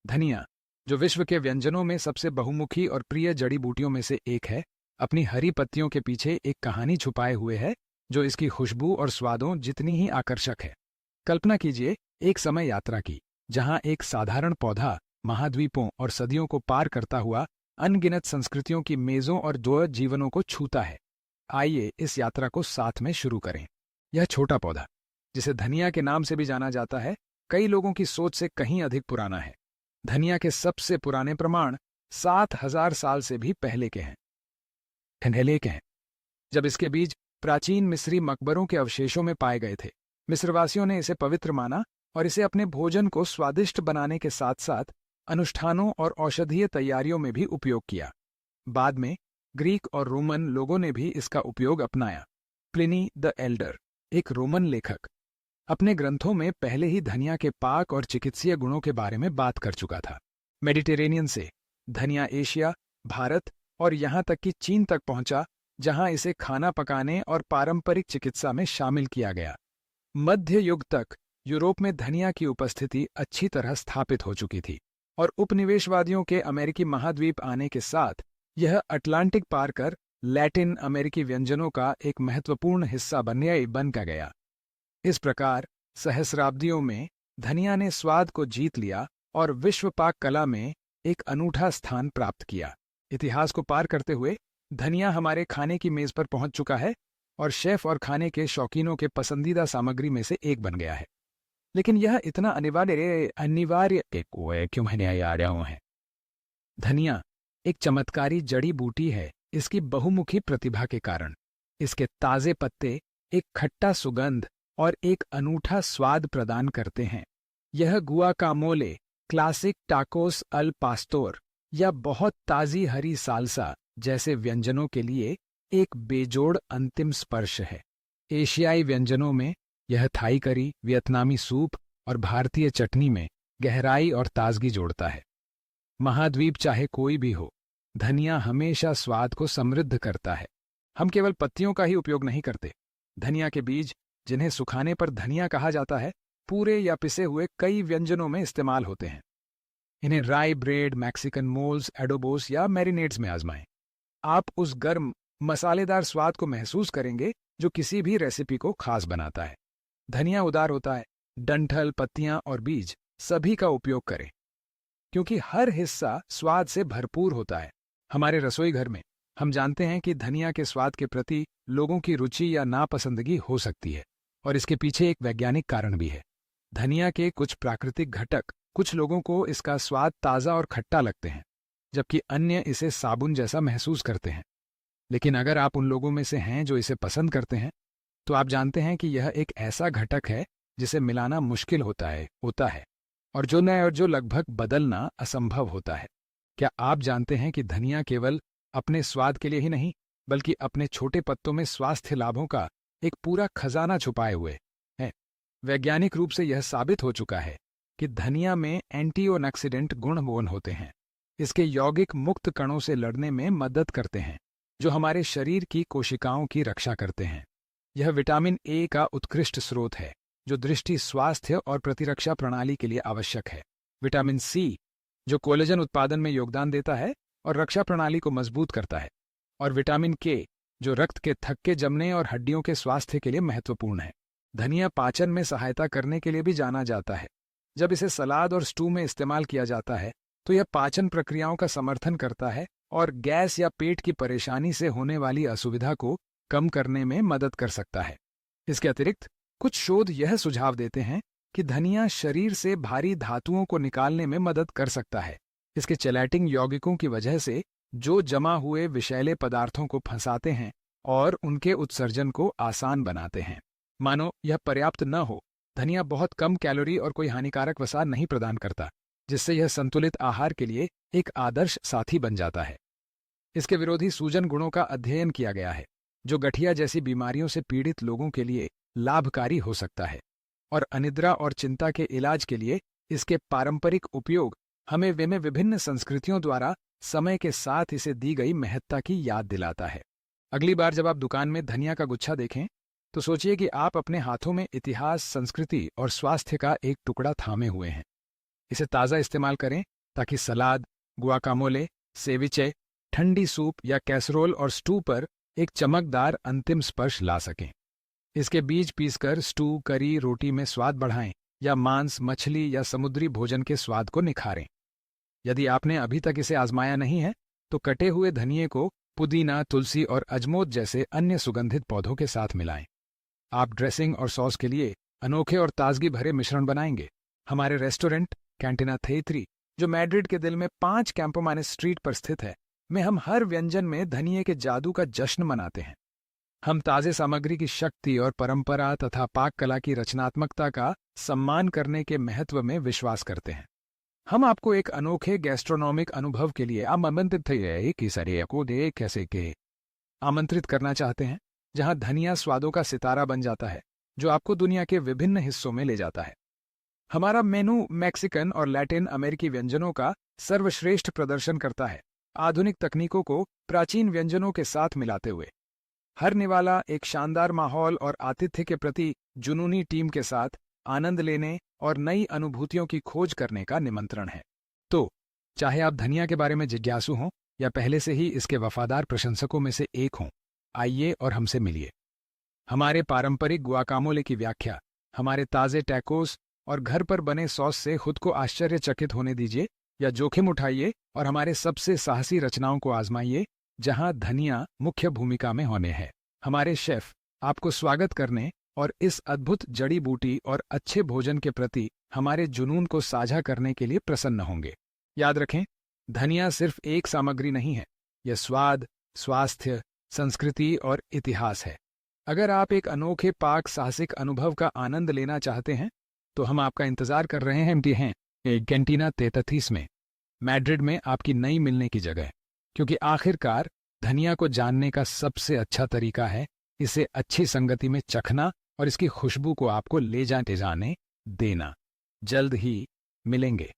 धनिया, जो विश्व के व्यंजनों में सबसे बहुमुखी और प्रिय जड़ी बूटियों में से एक है, अपनी हरी पत्तियों के पीछे एक कहानी छुपाए हुए है जो इसकी खुशबू और स्वादों जितनी ही आकर्षक है। कल्पना कीजिए एक समय यात्रा की, जहां एक साधारण पौधा महाद्वीपों और सदियों को पार करता हुआ अनगिनत संस्कृतियों की मेजों और द्वैत जीवनों को छूता है। आइए इस यात्रा को साथ में शुरू करें। यह छोटा पौधा, जिसे धनिया के नाम से भी जाना जाता है, कई लोगों की सोच से कहीं अधिक पुराना है। धनिया के सबसे पुराने प्रमाण 7000 साल से भी पहले के हैं, ठंडेले के हैं, जब इसके बीज प्राचीन मिस्री मकबरों के अवशेषों में पाए गए थे। मिस्रवासियों ने इसे पवित्र माना और इसे अपने भोजन को स्वादिष्ट बनाने के साथ साथ अनुष्ठानों और औषधीय तैयारियों में भी उपयोग किया। बाद में ग्रीक और रोमन लोगों ने भी इसका उपयोग अपनाया। प्लिनी द एल्डर, एक रोमन लेखक, अपने ग्रंथों में पहले ही धनिया के पाक और चिकित्सीय गुणों के बारे में बात कर चुका था। मेडिटेरेनियन से धनिया एशिया, भारत और यहां तक कि चीन तक पहुंचा, जहां इसे खाना पकाने और पारंपरिक चिकित्सा में शामिल किया गया। मध्य युग तक यूरोप में धनिया की उपस्थिति अच्छी तरह स्थापित हो चुकी थी और उपनिवेशवादियों के अमेरिकी महाद्वीप आने के साथ यह अटलांटिक पार कर लैटिन अमेरिकी व्यंजनों का एक महत्वपूर्ण हिस्सा बन गया। इस प्रकार सहस्राब्दियों में धनिया ने स्वाद को जीत लिया और विश्व पाक कला में एक अनूठा स्थान प्राप्त किया। इतिहास को पार करते हुए धनिया हमारे खाने की मेज पर पहुंच चुका है और शेफ और खाने के शौकीनों के पसंदीदा सामग्री में से एक बन गया है। लेकिन यह इतना अनिवार्य क्यों आ रहा है? धनिया एक चमत्कारी जड़ी बूटी है इसकी बहुमुखी प्रतिभा के कारण। इसके ताजे पत्ते एक खट्टा सुगंध और एक अनूठा स्वाद प्रदान करते हैं। यह गुआकामोले, क्लासिक टाकोस अल पास्तोर या बहुत ताजी हरी साल्सा जैसे व्यंजनों के लिए एक बेजोड़ अंतिम स्पर्श है। एशियाई व्यंजनों में यह थाई करी, वियतनामी सूप और भारतीय चटनी में गहराई और ताजगी जोड़ता है। महाद्वीप चाहे कोई भी हो, धनिया हमेशा स्वाद को समृद्ध करता है। हम केवल पत्तियों का ही उपयोग नहीं करते। धनिया के बीज, जिन्हें सुखाने पर धनिया कहा जाता है, पूरे या पिसे हुए कई व्यंजनों में इस्तेमाल होते हैं। इन्हें राई ब्रेड, मैक्सिकन मोल्स, एडोबोस या मैरिनेड्स में आजमाएं। आप उस गर्म मसालेदार स्वाद को महसूस करेंगे जो किसी भी रेसिपी को खास बनाता है। धनिया उदार होता है। डंठल, पत्तियां और बीज सभी का उपयोग करें, क्योंकि हर हिस्सा स्वाद से भरपूर होता है। हमारे रसोई घर में हम जानते हैं कि धनिया के स्वाद के प्रति लोगों की रुचि या नापसंदगी हो सकती है और इसके पीछे एक वैज्ञानिक कारण भी है। धनिया के कुछ प्राकृतिक घटक, कुछ लोगों को इसका स्वाद ताज़ा और खट्टा लगते हैं, जबकि अन्य इसे साबुन जैसा महसूस करते हैं। लेकिन अगर आप उन लोगों में से हैं जो इसे पसंद करते हैं, तो आप जानते हैं कि यह एक ऐसा घटक है जिसे मिलाना मुश्किल होता है और जो लगभग बदलना असंभव होता है। क्या आप जानते हैं कि धनिया केवल अपने स्वाद के लिए ही नहीं, बल्कि अपने छोटे पत्तों में स्वास्थ्य लाभों का एक पूरा खजाना छुपाए हुए है? वैज्ञानिक रूप से यह साबित हो चुका है कि धनिया में एंटीऑक्सीडेंट गुण होते हैं। इसके यौगिक मुक्त कणों से लड़ने में मदद करते हैं, जो हमारे शरीर की कोशिकाओं की रक्षा करते हैं। यह विटामिन ए का उत्कृष्ट स्रोत है, जो दृष्टि, स्वास्थ्य और प्रतिरक्षा प्रणाली के लिए आवश्यक है। विटामिन सी, जो कोलेजन उत्पादन में योगदान देता है और रक्षा प्रणाली को मजबूत करता है। और विटामिन के, जो रक्त के थक्के जमने और हड्डियों के स्वास्थ्य के लिए महत्वपूर्ण है। धनिया पाचन में सहायता करने के लिए भी जाना जाता है। जब इसे सलाद और स्टू में इस्तेमाल किया जाता है, तो यह पाचन प्रक्रियाओं का समर्थन करता है और गैस या पेट की परेशानी से होने वाली असुविधा को कम करने में मदद कर सकता है। इसके अतिरिक्त कुछ शोध यह सुझाव देते हैं कि धनिया शरीर से भारी धातुओं को निकालने में मदद कर सकता है। इसके चैलेटिंग यौगिकों की वजह से जो जमा हुए विषैले पदार्थों को फंसाते हैं और उनके उत्सर्जन को आसान बनाते हैं। मानो यह पर्याप्त न हो, धनिया बहुत कम कैलोरी और कोई हानिकारक वसा नहीं प्रदान करता, जिससे यह संतुलित आहार के लिए एक आदर्श साथी बन जाता है। इसके विरोधी सूजन गुणों का अध्ययन किया गया है, जो गठिया जैसी बीमारियों से पीड़ित लोगों के लिए लाभकारी हो सकता है। और अनिद्रा और चिंता के इलाज के लिए इसके पारंपरिक उपयोग हमें विभिन्न संस्कृतियों द्वारा समय के साथ इसे दी गई महत्ता की याद दिलाता है। अगली बार जब आप दुकान में धनिया का गुच्छा देखें, तो सोचिए कि आप अपने हाथों में इतिहास, संस्कृति और स्वास्थ्य का एक टुकड़ा थामे हुए हैं। इसे ताज़ा इस्तेमाल करें ताकि सलाद, गुआकामोले, सेविचे, ठंडी सूप या कैसरोल और स्टू पर एक चमकदार अंतिम स्पर्श ला सकें। इसके बीज पीसकर स्टू, करी, रोटी में स्वाद बढ़ाएं या मांस, मछली या समुद्री भोजन के स्वाद को निखारें। यदि आपने अभी तक इसे आजमाया नहीं है तो कटे हुए धनिये को पुदीना, तुलसी और अजमोद जैसे अन्य सुगंधित पौधों के साथ मिलाएं। आप ड्रेसिंग और सॉस के लिए अनोखे और ताजगी भरे मिश्रण बनाएंगे। हमारे रेस्टोरेंट कैंटीना थेत्री, जो मैड्रिड के दिल में 5 कैंपोमानिस स्ट्रीट पर स्थित है, में हम हर व्यंजन में धनिये के जादू का जश्न मनाते हैं। हम ताजे सामग्री की शक्ति और परंपरा तथा पाक कला की रचनात्मकता का सम्मान करने के महत्व में विश्वास करते हैं। हम आपको एक अनोखे गैस्ट्रोनॉमिक अनुभव के लिए आमंत्रित करना चाहते हैं, जहां धनिया स्वादों का सितारा बन जाता है जो आपको दुनिया के विभिन्न हिस्सों में ले जाता है। हमारा मेनू मैक्सिकन और लैटिन अमेरिकी व्यंजनों का सर्वश्रेष्ठ प्रदर्शन करता है, आधुनिक तकनीकों को प्राचीन व्यंजनों के साथ मिलाते हुए। हर निवाला एक शानदार माहौल और आतिथ्य के प्रति जुनूनी टीम के साथ आनंद लेने और नई अनुभूतियों की खोज करने का निमंत्रण है। तो चाहे आप धनिया के बारे में जिज्ञासु हों या पहले से ही इसके वफादार प्रशंसकों में से एक हों, आइए और हमसे मिलिए। हमारे पारंपरिक गुआकामोले की व्याख्या, हमारे ताजे टैकोस और घर पर बने सॉस से खुद को आश्चर्यचकित होने दीजिए या जोखिम उठाइए और हमारे सबसे साहसी रचनाओं को आजमाइए, जहां धनिया मुख्य भूमिका में होने है। हमारे शेफ आपको स्वागत करने और इस अद्भुत जड़ी बूटी और अच्छे भोजन के प्रति हमारे जुनून को साझा करने के लिए प्रसन्न होंगे। याद रखें, धनिया सिर्फ एक सामग्री नहीं है, यह स्वाद, स्वास्थ्य, संस्कृति और इतिहास है। अगर आप एक अनोखे पाक साहसिक अनुभव का आनंद लेना चाहते हैं तो हम आपका इंतजार कर रहे हैं कैंटीना 33 में, मैड्रिड में आपकी नई मिलने की जगह। क्योंकि आखिरकार धनिया को जानने का सबसे अच्छा तरीका है इसे अच्छी संगति में चखना और इसकी खुशबू को आपको ले जाने देना। जल्द ही मिलेंगे।